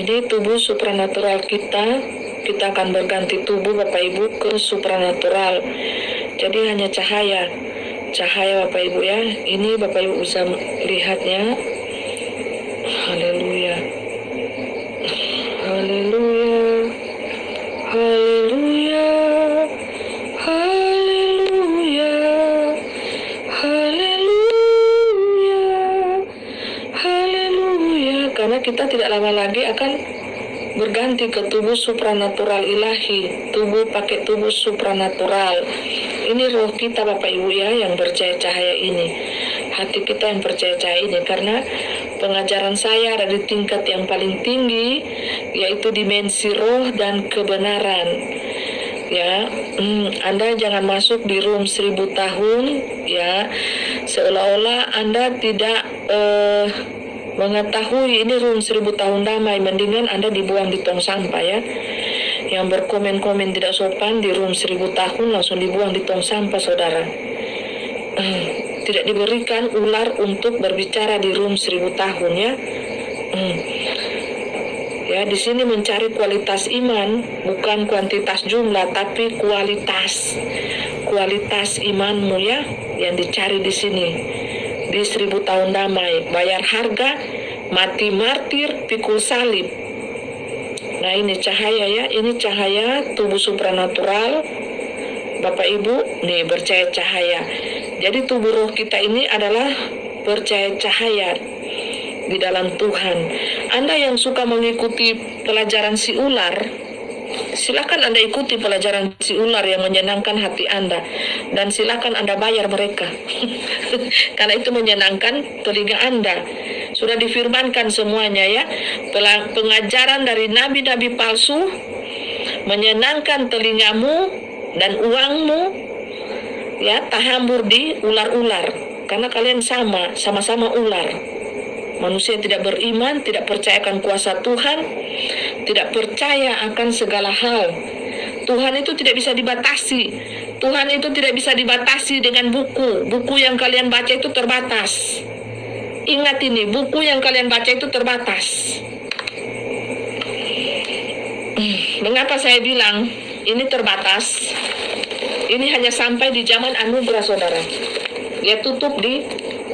Ini tubuh supranatural kita akan berganti tubuh Bapak Ibu ke supranatural. Jadi hanya cahaya Bapak Ibu ya. Ini Bapak Ibu bisa lihatnya. Haleluya. Haleluya. Haleluya. Haleluya. Haleluya. Haleluya. Karena kita tidak lama lagi akan berganti ke tubuh supranatural ilahi. Tubuh pakai tubuh supranatural. Ini roh kita Bapak Ibu ya yang percaya cahaya ini. Hati kita yang percaya cahaya ini. Karena pengajaran saya ada di tingkat yang paling tinggi, yaitu dimensi roh dan kebenaran. Ya, Anda jangan masuk di room 1000 tahun ya, seolah-olah Anda tidak mengetahui ini room 1000 tahun damai. Mendingan Anda dibuang di tong sampah ya. Yang berkomen-komen tidak sopan di room 1000 tahun langsung dibuang di tong sampah saudara. Tidak diberikan ular untuk berbicara di room 1000 tahun ya. Ya, di sini mencari kualitas iman, bukan kuantitas jumlah, tapi kualitas imanmu ya, yang dicari di sini. Di 1000 tahun damai, bayar harga, mati martir, pikul salib. Nah ini cahaya ya, ini cahaya tubuh supranatural. Bapak Ibu, nih percaya cahaya. Jadi tubuh roh kita ini adalah percaya cahaya di dalam Tuhan. Anda yang suka mengikuti pelajaran si ular, silakan Anda ikuti pelajaran si ular yang menyenangkan hati Anda. Dan silakan Anda bayar mereka. Karena itu menyenangkan telinga Anda. Sudah difirmankan semuanya ya. Pengajaran dari nabi-nabi palsu menyenangkan telingamu dan uangmu ya, tahambur di ular-ular. Karena kalian sama-sama ular. Manusia yang tidak beriman, tidak percaya akan kuasa Tuhan, tidak percaya akan segala hal. Tuhan itu tidak bisa dibatasi. Tuhan itu tidak bisa dibatasi dengan buku. Buku yang kalian baca itu terbatas. Ingat ini, buku yang kalian baca itu terbatas. Mengapa saya bilang ini terbatas? Ini hanya sampai di zaman anugerah saudara. Dia tutup di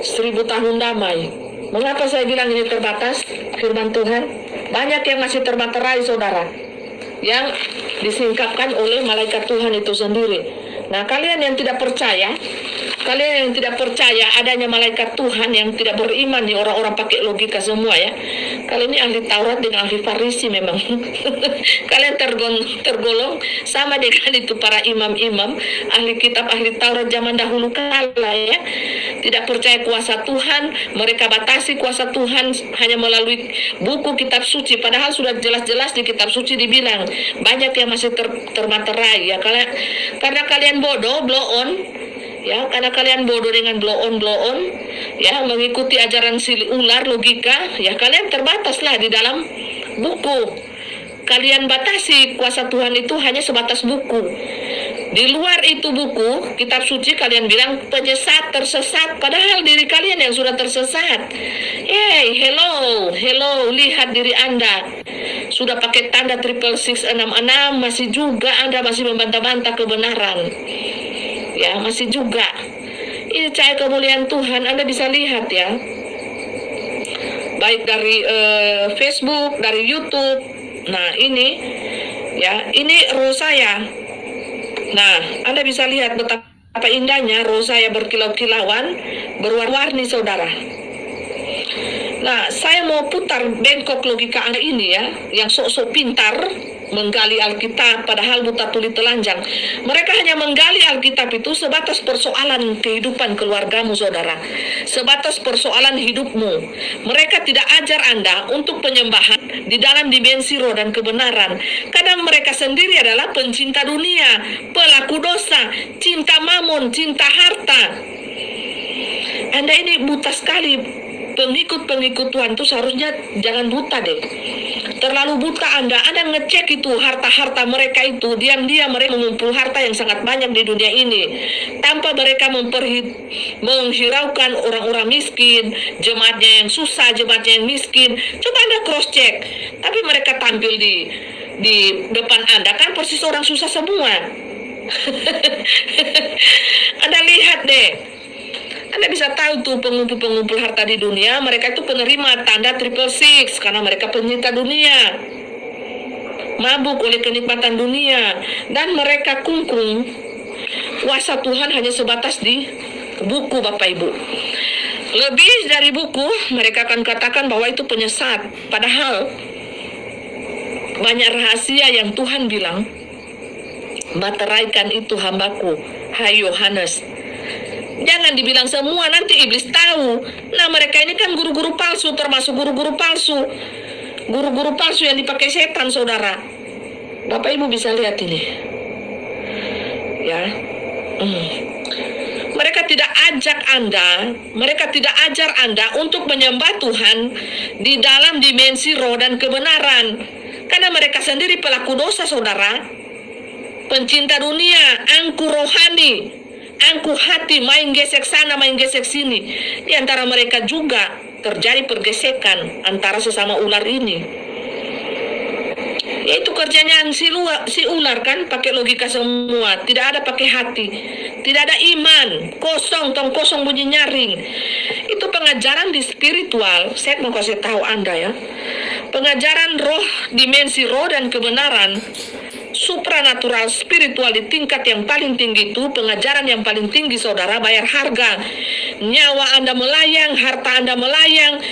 1000 tahun damai. Mengapa saya bilang ini terbatas? Firman Tuhan, banyak yang masih termaterai saudara, yang disingkapkan oleh malaikat Tuhan itu sendiri. Nah kalian yang tidak percaya adanya malaikat Tuhan, yang tidak beriman nih, orang-orang pakai logika semua ya. Kalian ini ahli Taurat dengan ahli Farisi memang. Kalian tergolong sama dengan itu para imam-imam, ahli kitab, ahli Taurat zaman dahulu kala ya. Tidak percaya kuasa Tuhan, mereka batasi kuasa Tuhan hanya melalui buku kitab suci. Padahal sudah jelas-jelas di kitab suci dibilang banyak yang masih termaterai ya. Karena kalian bodoh, blow on. Ya, karena kalian bodoh dengan blow on, ya, mengikuti ajaran si ular logika, ya kalian terbataslah di dalam buku. Kalian batasi kuasa Tuhan itu hanya sebatas buku. Di luar itu buku, kitab suci kalian bilang penyesat, tersesat, padahal diri kalian yang sudah tersesat. Hello, lihat diri Anda. Sudah pakai tanda 666, masih juga Anda masih membantah-bantah kebenaran. Ya, masih juga. Ini cahaya kemuliaan Tuhan, Anda bisa lihat ya. Baik dari Facebook, dari YouTube. Nah, ini ya, ini roh saya. Nah, Anda bisa lihat betapa indahnya roh saya berkilau-kilauan, berwarna-warni saudara. Nah, saya mau putar bengkok logika Anda ini ya, yang sok-sok pintar menggali Alkitab, padahal buta tuli telanjang. Mereka hanya menggali Alkitab itu sebatas persoalan kehidupan keluargamu saudara, sebatas persoalan hidupmu. Mereka tidak ajar Anda untuk penyembahan di dalam dimensi roh dan kebenaran, karena mereka sendiri adalah pencinta dunia, pelaku dosa, cinta mamon, cinta harta. Anda ini buta sekali. Pengikut Tuhan itu seharusnya jangan buta deh. Terlalu buta Anda ngecek itu harta-harta mereka itu. Diam-diam mereka mengumpul harta yang sangat banyak di dunia ini, tanpa mereka menghiraukan orang-orang miskin, jemaatnya yang susah, jemaatnya yang miskin. Coba Anda cross check. Tapi mereka tampil di depan Anda kan persis orang susah semua. Anda lihat deh, Anda bisa tahu tuh pengumpul-pengumpul harta di dunia, mereka itu penerima tanda 666 karena mereka pencinta dunia, mabuk oleh kenikmatan dunia, dan mereka kungkung. Kuasa Tuhan hanya sebatas di buku, Bapak Ibu. Lebih dari buku, mereka akan katakan bahwa itu penyesat. Padahal banyak rahasia yang Tuhan bilang, "Materaikan itu hambaku." Hai Yohanes, jangan dibilang semua, nanti iblis tahu. Nah, mereka ini kan guru-guru palsu, termasuk guru-guru palsu. Guru-guru palsu yang dipakai setan, saudara. Bapak Ibu bisa lihat ini. Ya. Mereka tidak ajak Anda, mereka tidak ajar Anda untuk menyembah Tuhan di dalam dimensi roh dan kebenaran. Karena mereka sendiri pelaku dosa, saudara. Pencinta dunia, angku rohani, angku hati, main gesek sana, main gesek sini. Di antara mereka juga terjadi pergesekan antara sesama ular ini. Itu kerjanya si ular kan, pakai logika semua, tidak ada pakai hati, tidak ada iman, kosong, tong kosong bunyi nyaring. Itu pengajaran di spiritual. Saya mau kasih tahu Anda ya, pengajaran roh, dimensi roh dan kebenaran, supranatural, spiritual di tingkat yang paling tinggi itu, pengajaran yang paling tinggi, saudara, bayar harga. Nyawa Anda melayang, harta Anda melayang,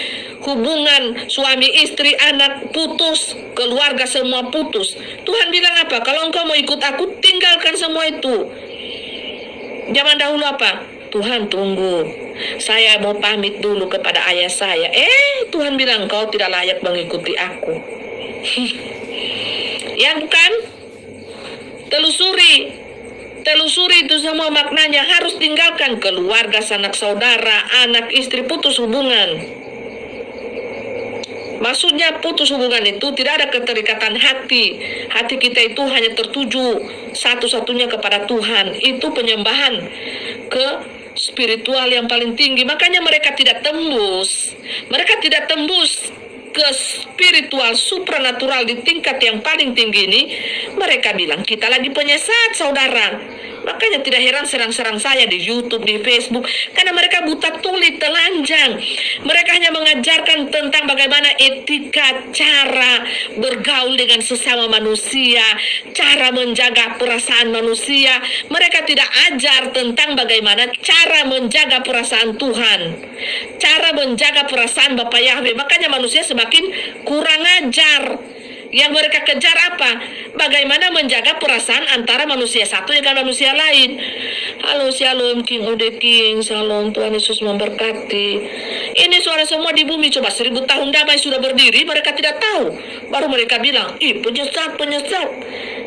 hubungan suami istri, anak putus, keluarga semua putus. Tuhan bilang apa? Kalau engkau mau ikut aku, tinggalkan semua itu. Zaman dahulu apa? Tuhan tunggu, saya mau pamit dulu kepada ayah saya. Tuhan bilang kau tidak layak mengikuti aku. Ya bukan? Telusuri itu semua maknanya. Harus tinggalkan keluarga, sanak saudara, anak istri, putus hubungan. Maksudnya putus hubungan itu tidak ada keterikatan hati. Hati kita itu hanya tertuju satu-satunya kepada Tuhan. Itu penyembahan ke spiritual yang paling tinggi. Makanya mereka tidak tembus. Mereka tidak tembus ke spiritual supranatural di tingkat yang paling tinggi ini. Mereka bilang kita lagi penyesat, saudara. Makanya tidak heran serang-serang saya di YouTube, di Facebook, karena mereka buta tuli, telanjang. Mereka hanya mengajarkan tentang bagaimana etika, cara bergaul dengan sesama manusia, cara menjaga perasaan manusia. Mereka tidak ajar tentang bagaimana cara menjaga perasaan Tuhan, cara menjaga perasaan Bapa Yahweh. Makanya manusia semakin kurang ajar. Yang mereka kejar apa? Bagaimana menjaga perasaan antara manusia satu dengan manusia lain. Halo, shalom King Ode King, shalom, Tuhan Yesus memberkati. Ini suara semua di bumi. Coba 1000 tahun damai sudah berdiri, mereka tidak tahu. Baru mereka bilang, penyesat.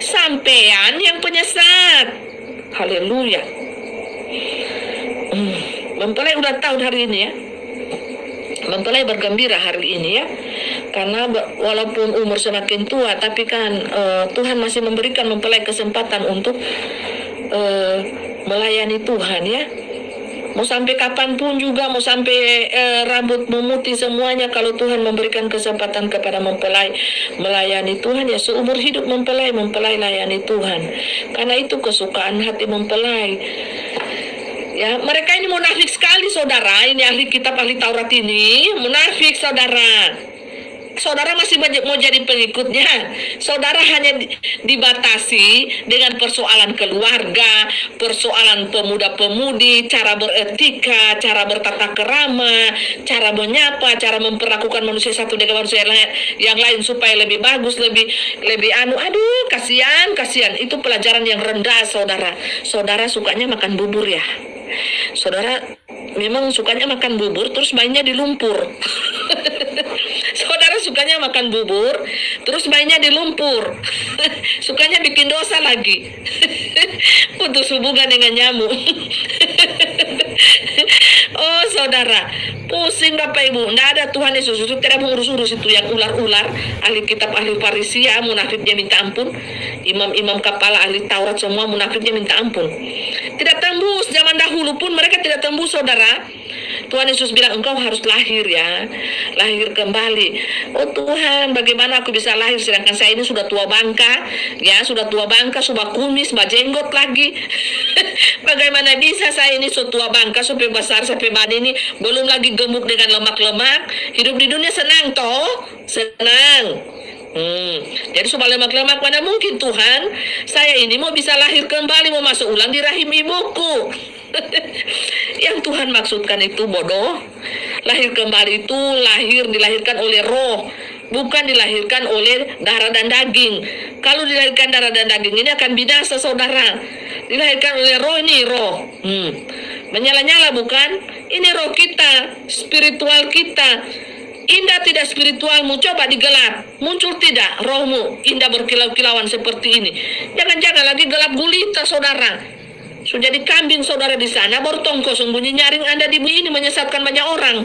Sampean yang penyesat. Haleluya. Mempelai udah tahu hari ini ya. Mempelai bergembira hari ini ya. Karena walaupun umur semakin tua, tapi kan Tuhan masih memberikan mempelai kesempatan untuk melayani Tuhan ya. Mau sampai kapanpun juga, mau sampai rambut memutih semuanya, kalau Tuhan memberikan kesempatan kepada mempelai melayani Tuhan ya, seumur hidup mempelai layani Tuhan. Karena itu kesukaan hati mempelai. Ya, mereka ini munafik sekali, saudara. Ini ahli kitab, ahli Taurat ini munafik, saudara. Saudara masih mau jadi pengikutnya. Saudara hanya dibatasi dengan persoalan keluarga, persoalan pemuda-pemudi, cara beretika, cara bertata kerama, cara menyapa, cara memperlakukan manusia satu dengan manusia yang lain supaya lebih bagus, lebih aduh, kasihan. Itu pelajaran yang rendah, saudara. Saudara sukanya makan bubur ya. Saudara memang sukanya makan bubur terus mainnya di lumpur. Saudara sukanya makan bubur terus mainnya di lumpur. Sukanya bikin dosa lagi. Putus hubungan dengan nyamuk. Oh saudara, Pusing Bapak Ibu, nggak ada Tuhan Yesus itu tidak mengurus-urus itu yang ular-ular, ahli kitab, ahli Farisia, munafiknya minta ampun, imam-imam kepala ahli Taurat semua munafiknya minta ampun. Tidak tembus, zaman dahulu pun mereka tidak tembus saudara. Tuhan Yesus bilang engkau harus lahir ya, lahir kembali. Oh Tuhan, bagaimana aku bisa lahir sedangkan saya ini sudah tua bangka, ya sudah tua bangka, sudah kumis, jenggot lagi. Bagaimana bisa saya ini sudah tua bangka sampai besar sampai badan ini, belum lagi gemuk dengan lemak-lemak. Hidup di dunia senang toh, senang. Jadi sobat lemak-lemak, mana mungkin Tuhan, saya ini mau bisa lahir kembali, mau masuk ulang di rahim ibuku. Yang Tuhan maksudkan itu bodoh. Lahir kembali itu dilahirkan oleh roh, bukan dilahirkan oleh darah dan daging. Kalau dilahirkan darah dan daging ini akan binasa saudara. Dilahirkan oleh roh, ini roh menyala-nyala bukan? Ini roh kita, spiritual kita. Indah tidak spiritualmu, coba digelap, muncul tidak rohmu indah berkilau-kilauan seperti ini. Jangan-jangan lagi gelap gulita saudara. Sudah jadi kambing saudara di sana, baru tongko sembunyi nyaring Anda di bumi ini menyesatkan banyak orang.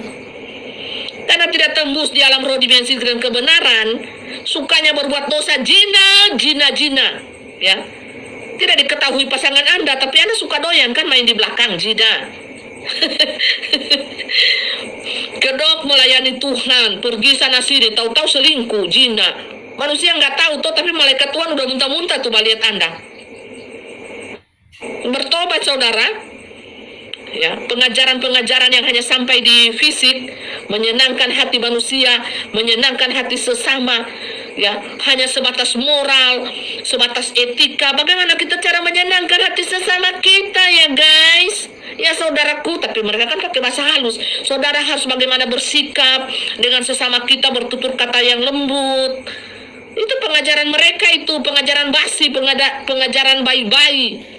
Karena tidak tembus di alam roh dimensi dan kebenaran, sukanya berbuat dosa, jina, ya. Tidak diketahui pasangan Anda, tapi Anda suka doyan kan main di belakang, jina. Kedok melayani Tuhan, pergi sana sini, tahu-tahu selingkuh, jina. Manusia nggak tahu tuh, tapi malaikat Tuhan udah muntah-muntah tuh lihat Anda. Bertobat saudara, ya, pengajaran-pengajaran yang hanya sampai di fisik, menyenangkan hati manusia, menyenangkan hati sesama, ya, hanya sebatas moral, sebatas etika. Bagaimana kita cara menyenangkan hati sesama kita ya guys? Ya saudaraku, tapi mereka kan pakai bahasa halus. Saudara harus bagaimana bersikap dengan sesama kita, bertutur kata yang lembut. Itu pengajaran mereka, itu pengajaran basi, pengajaran bayi-bayi.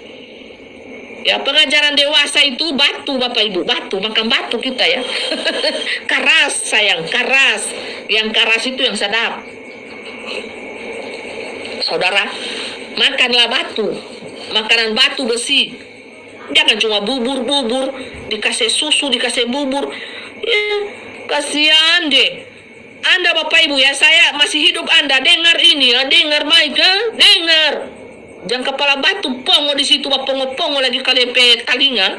Ya, pengajaran dewasa itu batu Bapak Ibu, batu, makan batu kita ya. Keras sayang, keras. Yang keras itu yang sedap. Saudara, makanlah batu, makanan batu besi. Jangan cuma bubur, dikasih susu, dikasih bubur. Ya, kasihan deh. Anda Bapak Ibu ya, saya masih hidup Anda, dengar ini ya, dengar Mike, dengar. Jangan kepala batu, pongo di situ, pongo lagi kalian pe talinga.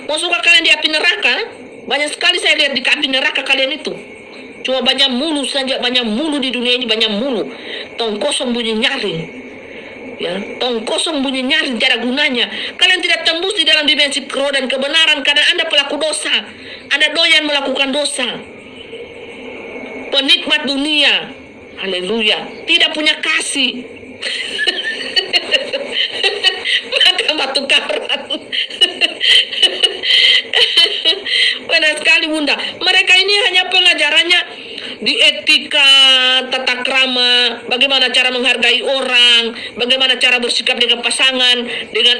Mau suka kalian di api neraka? Banyak sekali saya lihat di api neraka kalian itu. Cuma banyak mulu saja, banyak mulu di dunia ini, banyak mulu. Tong kosong bunyi nyaring. Ya, tong kosong bunyi nyaring, tidak ada gunanya. Kalian tidak tembus di dalam dimensi roh dan kebenaran karena Anda pelaku dosa. Anda doyan melakukan dosa. Penikmat dunia. Haleluya. Tidak punya kasih. Maka batu karang. Benar sekali Bunda. Mereka ini hanya pengajarannya di etika, tata krama, bagaimana cara menghargai orang, bagaimana cara bersikap dengan pasangan, dengan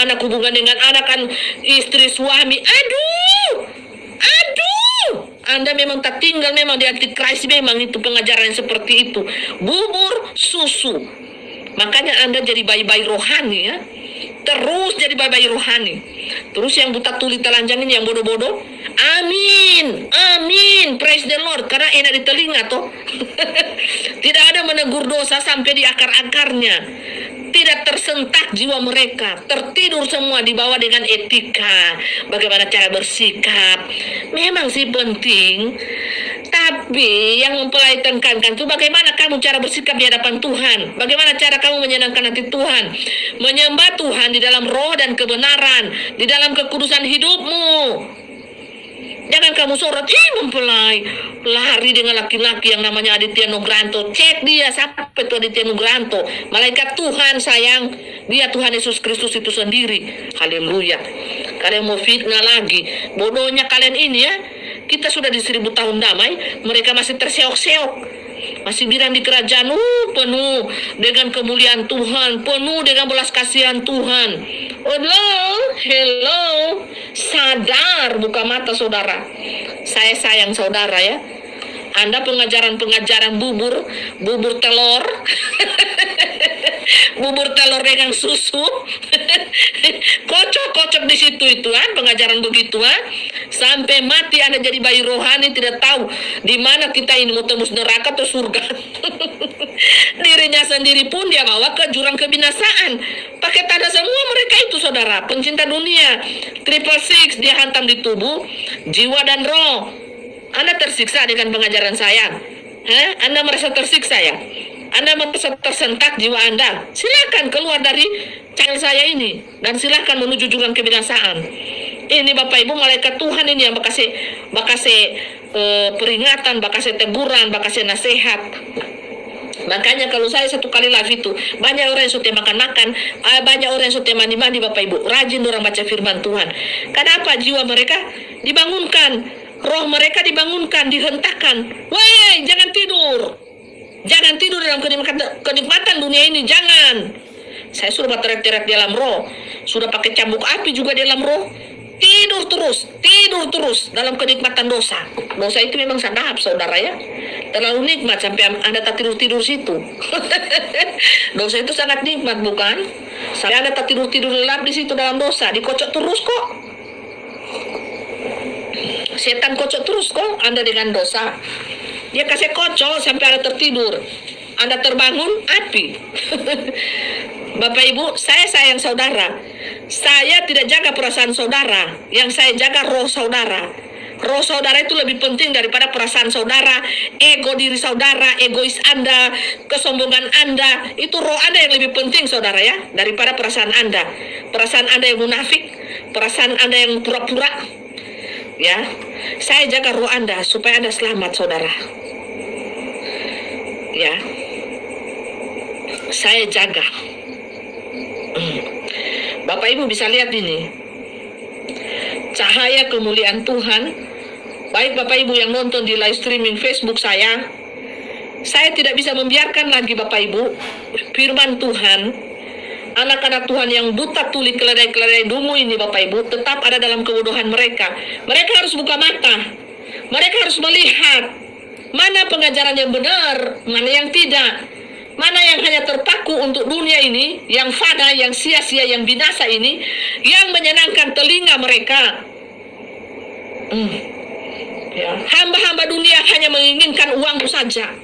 anak hubungan dengan anak, kan istri suami. Aduh. Anda memang tak tinggal memang di antikris, memang itu pengajaran seperti itu. Bubur susu. Makanya Anda jadi bayi-bayi rohani ya. Terus jadi bayi-bayi rohani. Terus yang buta tuli telanjang ini, yang bodoh-bodoh, amin, praise the Lord, karena enak di telinga toh. Tidak ada menegur dosa sampai di akar-akarnya. Tidak tersentak jiwa mereka, tertidur semua di bawah dengan etika, bagaimana cara bersikap. Memang sih penting, tapi yang mempelai tekankan itu bagaimana kamu cara bersikap di hadapan Tuhan, bagaimana cara kamu menyenangkan hati Tuhan, menyembah Tuhan di dalam roh dan kebenaran, di dalam kekudusan hidupmu. Jangan kamu sorot, mempelai lari dengan laki-laki yang namanya Aditya Nugranto. Cek dia, siapa itu Aditya Nugranto? Malaikat Tuhan sayang, dia Tuhan Yesus Kristus itu sendiri. Haleluya. Kalian mau fitnah lagi, bodohnya kalian ini ya. Kita sudah di 1000 tahun damai, mereka masih terseok-seok. Masih bilang di kerajaan penuh dengan kemuliaan Tuhan, penuh dengan belas kasihan Tuhan. Hello, sadar, buka mata saudara. Saya sayang saudara ya. Anda pengajaran-pengajaran bubur telur, bubur telur dengan susu, kocok di situ itu kan pengajaran begitu kan. Sampai mati Anda jadi bayi rohani, tidak tahu di mana kita ini mau tembus neraka atau surga. Dirinya sendiri pun dia bawa ke jurang kebinasaan. Pakai tanda semua mereka itu, saudara, pencinta dunia. 666 dia hantam di tubuh, jiwa dan roh. Anda tersiksa dengan pengajaran saya? Anda merasa tersiksa ya? Anda merasa tersentak jiwa Anda? Silakan keluar dari channel saya ini dan silakan menuju jurang kebinasaan. Ini Bapak Ibu malaikat Tuhan ini yang bakasih peringatan, bakasih teguran, bakasih nasihat. Makanya kalau saya satu kali live itu banyak orang yang sudah makan-makan, banyak orang yang sudah mandi-mandi Bapak Ibu, rajin orang baca firman Tuhan. Kenapa? Jiwa mereka dibangunkan, roh mereka dibangunkan, dihentakkan. Woi, jangan tidur. Jangan tidur dalam kenikmatan dunia ini, jangan. Saya sudah berteriak-teriak di dalam roh, sudah pakai cambuk api juga di dalam roh. Tidur terus dalam kenikmatan dosa. Dosa itu memang sadap, saudara ya. Terlalu nikmat sampai Anda tak tidur situ. Dosa itu sangat nikmat, bukan? Sampai Anda tak tidur lelap di situ dalam dosa, dikocok terus kok. Setan kocok terus kok Anda dengan dosa. Dia kasih kocok sampai Anda tertidur. Anda terbangun, api. Bapak Ibu, saya sayang saudara. Saya tidak jaga perasaan saudara. Yang saya jaga roh saudara. Roh saudara itu lebih penting daripada perasaan saudara, ego diri saudara, egois Anda, kesombongan Anda. Itu roh Anda yang lebih penting, saudara ya, daripada perasaan Anda. Perasaan Anda yang munafik, perasaan Anda yang pura-pura. Ya, saya jaga roh Anda supaya Anda selamat, saudara. Ya, saya jaga. Bapak Ibu bisa lihat ini, cahaya kemuliaan Tuhan. Baik Bapak Ibu yang nonton di live streaming Facebook saya tidak bisa membiarkan lagi Bapak Ibu firman Tuhan, anak-anak Tuhan yang buta tuli keledai-keledai dungu ini Bapak Ibu tetap ada dalam kebodohan mereka. Mereka harus buka mata, mereka harus melihat mana pengajaran yang benar, mana yang tidak, mana yang hanya terpaku untuk dunia ini, yang fana, yang sia-sia, yang binasa ini, yang menyenangkan telinga mereka. Ya, hamba-hamba dunia hanya menginginkan uangmu saja.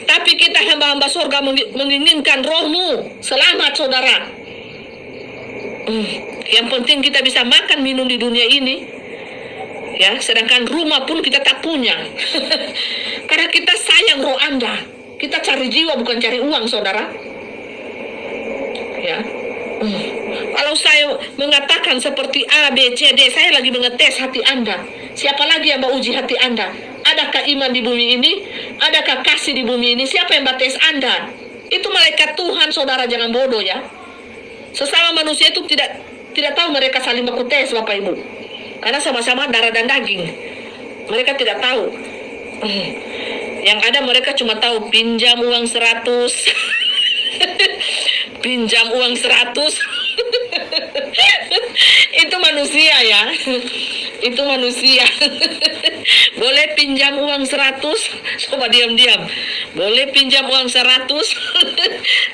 Tapi kita hamba-hamba surga menginginkan rohmu. Selamat saudara. Yang penting kita bisa makan minum di dunia ini. Ya, sedangkan rumah pun kita tak punya. Karena kita sayang roh Anda. Kita cari jiwa bukan cari uang, saudara. Ya. Kalau saya mengatakan seperti A, B, C, D, saya lagi mengetes hati Anda. Siapa lagi yang mau uji hati Anda? Adakah iman di bumi ini? Adakah kasih di bumi ini? Siapa yang bates Anda? Itu malaikat Tuhan, saudara, jangan bodoh ya. Sesama manusia itu tidak tahu mereka saling baku tes, Bapak Ibu. Karena sama-sama darah dan daging. Mereka tidak tahu. Yang ada mereka cuma tahu pinjam uang 100. Pinjam uang 100. Itu manusia ya. Itu manusia. Boleh pinjam uang 100? Coba diam-diam. Boleh pinjam uang 100?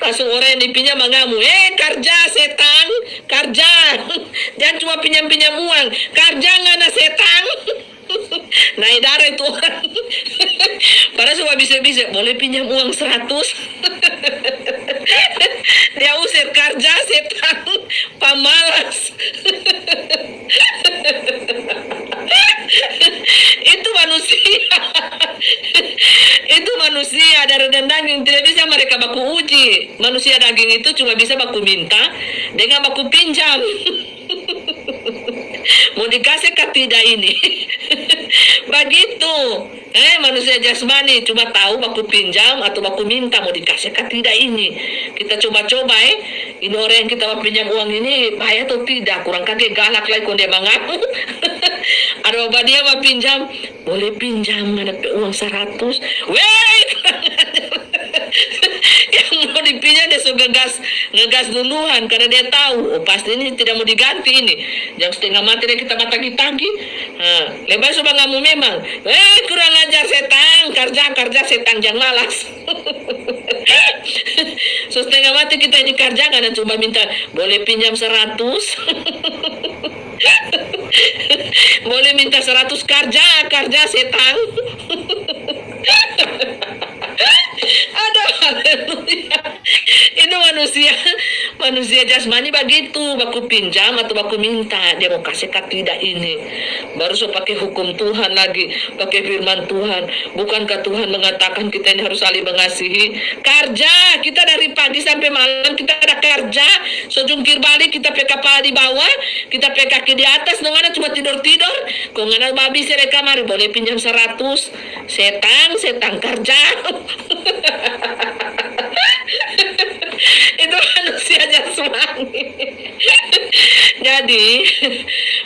Langsung orang yang dipinjam mengamu. Kerja setan, kerja. Jangan cuma pinjam-pinjam uang. Kerja ngana setan. Naik darah itu orang. Padahal semua bisa-bisa. Boleh pinjam uang 100? Dia usir kerja setan, pamalas. Itu manusia. Itu manusia darah dan daging, tidak bisa mereka baku uji. Manusia daging itu cuma bisa baku minta dengan baku pinjam. Mau dikasih ke tidak ini? Begitu. Manusia jasmani cuma tahu baku pinjam atau baku minta, mau dikasih ke tidak ini. Kita coba-coba ini orang yang kita mau pinjam uang ini bahaya atau tidak, kurang kaget galak lagi kalau dia mengaku. Ada bapak dia mau pinjam, boleh pinjam ada uang 100. Wait. Yang mau dipinjam dia sudah ngegas duluan karena dia tahu pasti ini tidak mau diganti ini. Yang setengah mati dia kita tagi-tagi. Lebar coba ngamu memang. Kurang ajar setan, kerja setan jangan malas. So setengah mati kita ini kerja karena coba minta boleh pinjam 100. Boleh minta 100 karja setan. Aduh, haleluya. Itu manusia jasmani begitu, baku pinjam atau baku minta, dia mau kasih kat tidak ini. Baru so pakai hukum Tuhan lagi, pakai firman Tuhan. Bukankah Tuhan mengatakan kita ini harus saling mengasihi? Kerja, kita dari pagi sampai malam kita ada kerja. So jungkir balik kita pakai kepala di bawah, kita pakai kaki di atas, nongana cuma tidur-tidur. Kau ngana babi sere kamar boleh pinjam 100. Setang kerja. Itu manusia jasmani. Jadi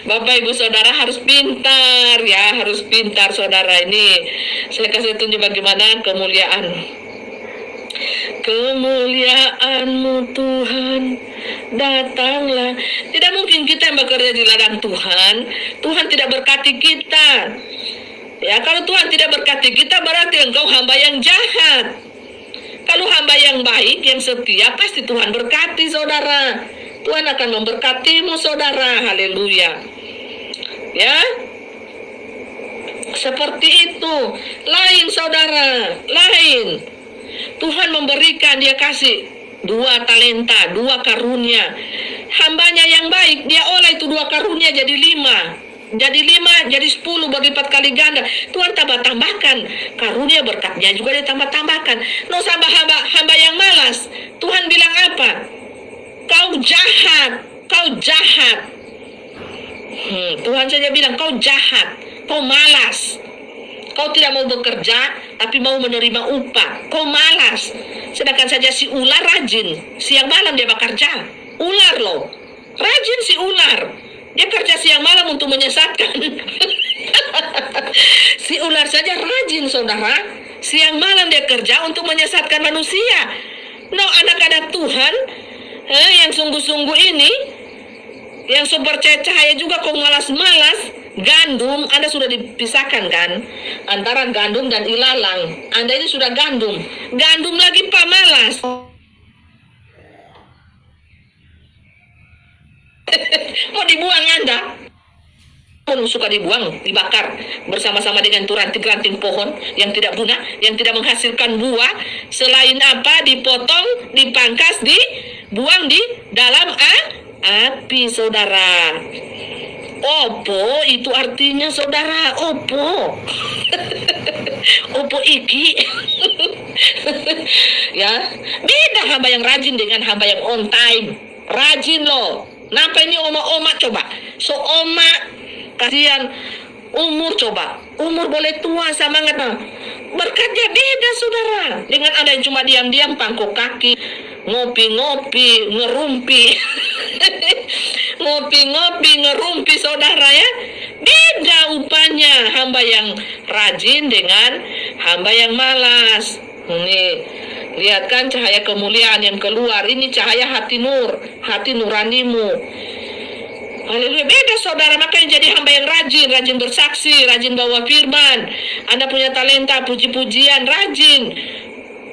Bapak Ibu Saudara harus pintar ya, harus pintar saudara ini. Saya kasih tunjuk bagaimana kemuliaan-Mu Tuhan datanglah. Tidak mungkin kita yang bekerja di ladang Tuhan tidak berkati kita. Ya, kalau Tuhan tidak berkati kita berarti engkau hamba yang jahat. Kalau hamba yang baik, yang setia, pasti Tuhan berkati saudara. Tuhan akan memberkatimu saudara. Haleluya. Ya. Seperti itu. Lain saudara, lain. Tuhan memberikan, dia kasih 2 talenta, 2 karunia. Hambanya yang baik, dia olah itu 2 karunia jadi 5. Jadi 5, jadi 10, berlipat kali ganda. Tuhan tambahkan karunia berkatnya juga dia tambahkan. No sama hamba yang malas. Tuhan bilang apa? Kau jahat. Tuhan saja bilang kau jahat, kau malas. Kau tidak mau bekerja, tapi mau menerima upah. Kau malas. Sedangkan saja si ular rajin. Siang malam dia bekerja. Ular loh. Rajin si ular. Dia kerja siang malam untuk menyesatkan. Si ular saja rajin saudara. Siang malam dia kerja untuk menyesatkan manusia. No, anak-anak Tuhan yang sungguh-sungguh ini, yang sumber cahaya juga kok malas-malas. Gandum, Anda sudah dipisahkan kan antara gandum dan ilalang. Anda ini sudah gandum lagi Pak malas. Mau dibuang Anda, pun suka dibuang, dibakar bersama-sama dengan ranting-ranting pohon yang tidak guna, yang tidak menghasilkan buah. Selain apa? Dipotong, dipangkas, dibuang di dalam api saudara. Opo itu artinya saudara, opo. Opo iki. Ya, beda hamba yang rajin dengan hamba yang on time. Rajin loh. Kenapa ini oma coba? So oma kasihan umur coba. Umur boleh tua sama nggak? Berkatnya beda saudara. Dengan ada yang cuma diam-diam pangkok kaki, ngopi-ngopi, ngerumpi. Ngopi-ngopi, ngerumpi saudara ya. Beda upahnya hamba yang rajin dengan hamba yang malas. Nih, lihat kan cahaya kemuliaan yang keluar. Ini cahaya hati nuranimu. Haleluya. Beda saudara, makanya jadi hamba yang rajin bersaksi, rajin bawa firman. Anda punya talenta puji-pujian, rajin.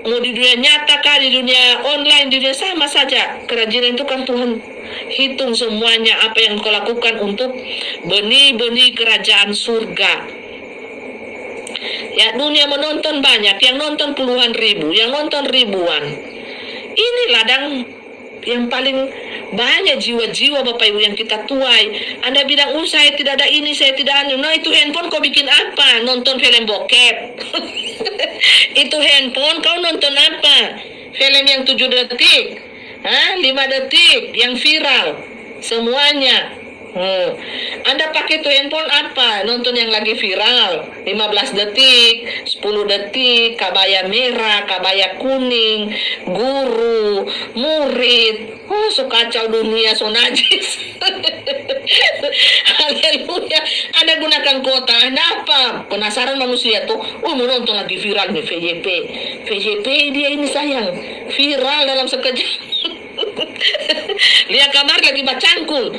Mau di dunia nyata kah, di dunia online, di dunia sama saja. Kerajinan itu kan Tuhan hitung semuanya apa yang kau lakukan untuk benih-benih kerajaan surga. Ya, dunia menonton banyak, yang nonton puluhan ribu, yang nonton ribuan. Ini ladang yang paling banyak jiwa-jiwa Bapak Ibu yang kita tuai. Anda bilang, saya tidak ada ini, saya tidak ada. Nah, itu handphone kau bikin apa? Nonton film bokep. Itu handphone kau nonton apa? Film yang 7 detik, 5 detik, yang viral. Semuanya. Anda pakai tuh handphone apa? Nonton yang lagi viral 15 detik, 10 detik, kabaya merah, kabaya kuning, guru, murid. So kacau dunia, so najis. Haleluya. Anda gunakan kuota Anda apa? Penasaran manusia tuh, mau nonton lagi viral nih VJP dia ini sayang, viral dalam sekejap. Lihat kamar lagi bacangkul,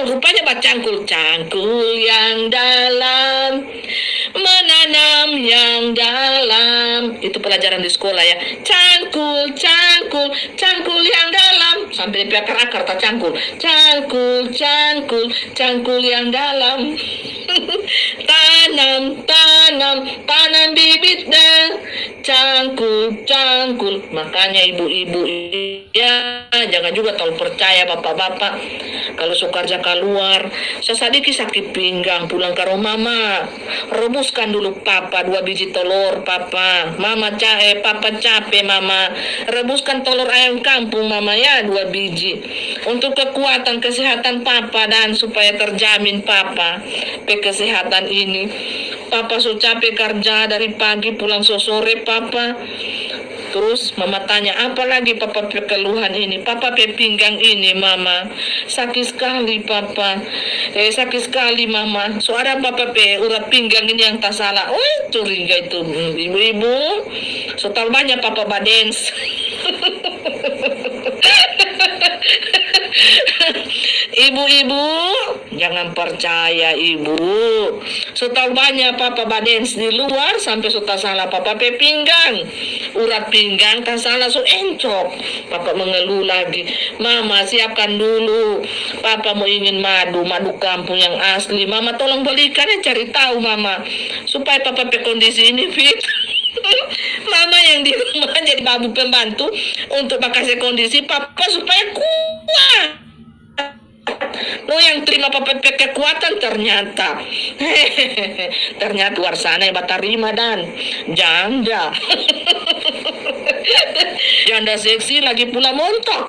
rupanya bacangkul, cangkul yang dalam, menanam yang dalam. Itu pelajaran di sekolah ya. Cangkul yang dalam, sampai di akar-akar tak cangkul. Cangkul, cangkul, cangkul yang dalam. Tanam, tanam, tanam bibitnya. Cangkul, cangkul. Makanya ibu-ibu ya jangan juga terlalu percaya bapak-bapak. Kalau Sukarja keluar, sesadiki sakit pinggang pulang ke rumah mama, rebuskan dulu papa 2 biji telur papa. Papa capek mama. Rebuskan telur ayam kampung mama ya 2 biji. Untuk kekuatan kesehatan papa dan supaya terjamin papa kesehatan ini. Papa so capek kerja dari pagi pulang sore papa. Terus mama tanya, apa lagi papa keluhan ini? Papa pinggang ini mama. Sakit sekali papa. Sakit sekali mama. Suara papa urat pinggang ini yang tak salah. Oh curiga itu ibu-ibu. So banyak papa badens. Ibu-ibu jangan percaya ibu. Sudah banyak papa badens di luar sampai sudah salah papa pinggang. Urat pinggang tak salah so encok. Papa mengeluh lagi. Mama siapkan dulu. Papa mau ingin madu kampung yang asli. Mama tolong belikan ya, cari tahu mama. Supaya papa kondisi ini fit. Mama yang di rumah jadi babu pembantu untuk kasih kondisi papa supaya kuat. Lo yang terima papa kekuatan ternyata luar sana yang batarima dan janda. Janda seksi lagi pula montok.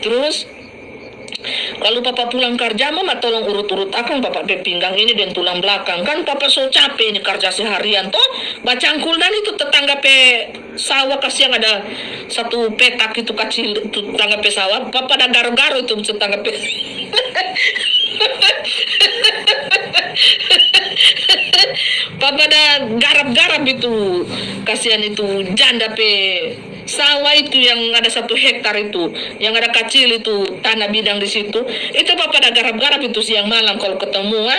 Terus kalau papa pulang kerja mama tolong urut-urut akan papa pinggang ini dan tulang belakang. Kan papa so capek ini kerja seharian toh. Bacangkul dan itu tetangga sawah kasih yang ada satu petak itu kecil itu tetangga sawah. Papa ada garo-garo itu tetangga Papa ada garap-garap itu. Kasihan itu janda sawah itu yang ada 1 hektar itu, yang ada kecil itu tanah bidang di situ. Itu papa ada garap-garap itu siang malam kalau ketemu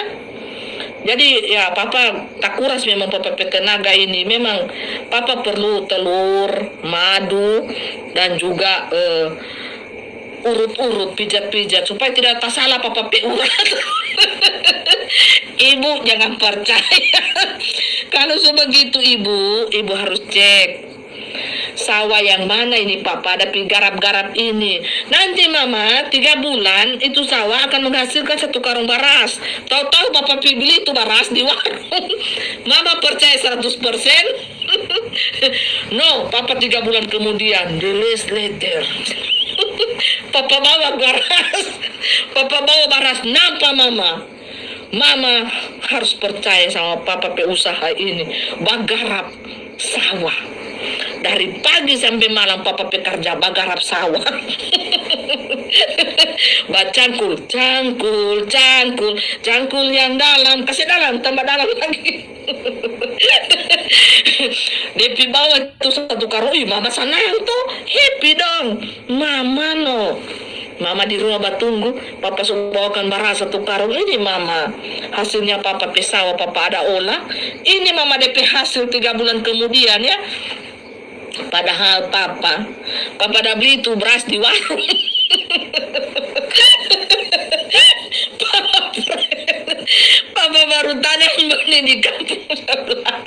Jadi ya papa tak kuras memang papa tenaga ini. Memang papa perlu telur, madu dan juga urut-urut, pijat-pijat supaya tidak tak salah papa urat. Ibu jangan percaya. Kalau sebegitu ibu harus cek sawah yang mana ini papa ada garap-garap ini. Nanti mama 3 bulan itu sawah akan menghasilkan 1 karung beras. Tahu-tahu papa beli itu beras di warung. Mama percaya 100%? No, papa 3 bulan kemudian days later. Papa bawa beras. Papa bawa beras napa mama? Mama harus percaya sama papa usaha ini. Bagarap sawah. Dari pagi sampai malam papa kerja bagarap sawah. Bacangkul, cangkul, cangkul, cangkul yang dalam, kasih dalam, tambah dalam lagi. Depi bawa itu 1 karung, mama senang tuh, happy dong. Mama no. Mama di rumah batunggu, papa suruh bawakan beras 1 karung ini mama. Hasilnya papa sawah papa ada olah. Ini mama DP hasil 3 bulan kemudian ya. Padahal papa dah beli itu beras di warung. Papa baru tanam ini di kampung sebelah.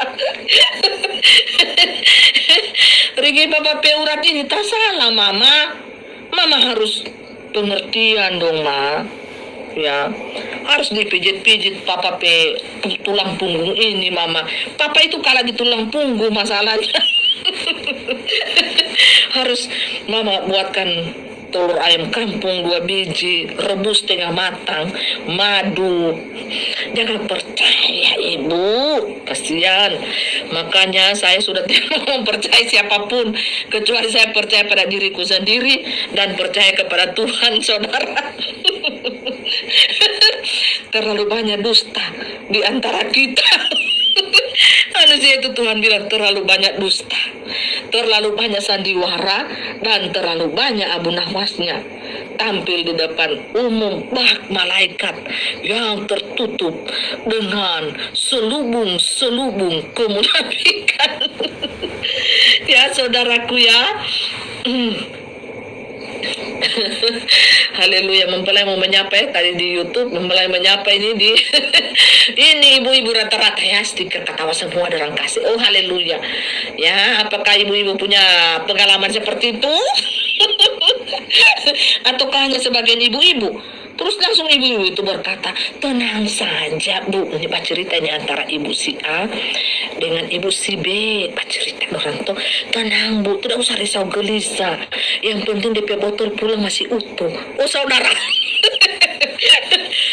Rigi papa urat ini tak salah mama. Mama harus pengertian dong ma. Ya, harus dipijit-pijit papa tulang punggung ini mama. Papa itu kalah di tulang punggung masalahnya. Harus mama buatkan telur ayam kampung 2 biji, rebus tengah matang, madu. Jangan percaya ibu, kasihan. Makanya saya sudah tidak mempercayai siapapun kecuali saya percaya pada diriku sendiri dan percaya kepada Tuhan saudara. Terlalu banyak dusta di antara kita. Manusia itu Tuhan bilang terlalu banyak dusta, terlalu banyak sandiwara, dan terlalu banyak abu nafasnya tampil di depan umum bak malaikat yang tertutup dengan selubung-selubung kemunafikan. Ya saudaraku ya, Haleluya, mempelai mau menyapa ya tadi di YouTube, mempelai menyapa ini di ini ibu-ibu rata-rata ya stiker ketawa semua ada orang kasih. Oh haleluya. Ya, apakah ibu-ibu punya pengalaman seperti itu? Ataukah hanya sebagian ibu-ibu? Terus langsung ibu-ibu itu berkata, tenang saja bu. Ini pak cerita ini antara ibu si A dengan ibu si B. Pak cerita orang tuh, tenang bu, tidak usah risau gelisah. Yang penting DP botol pulang masih utuh. Oh saudara.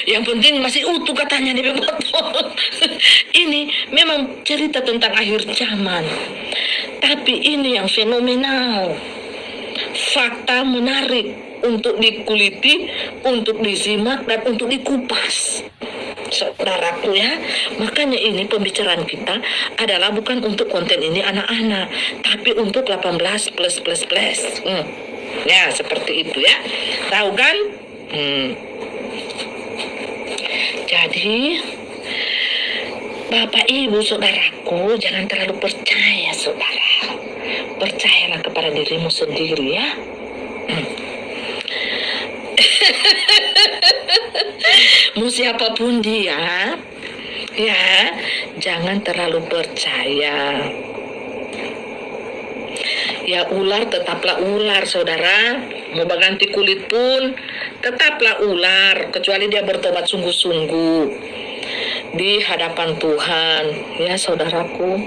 Yang penting masih utuh katanya DP botol. Ini memang cerita tentang akhir zaman. Tapi ini yang fenomenal. Fakta menarik untuk dikuliti, untuk disimak, dan untuk dikupas. Saudaraku ya, makanya ini pembicaraan kita adalah bukan untuk konten ini anak-anak, tapi untuk 18+++. Ya, seperti itu ya. Tahu kan? Jadi, Bapak Ibu saudaraku, jangan terlalu percaya saudara. Percayalah kepada dirimu sendiri ya. Mau siapapun dia, ya, jangan terlalu percaya. Ya ular tetaplah ular saudara. Mau berganti kulit pun tetaplah ular, kecuali dia bertobat sungguh-sungguh di hadapan Tuhan. Ya saudaraku.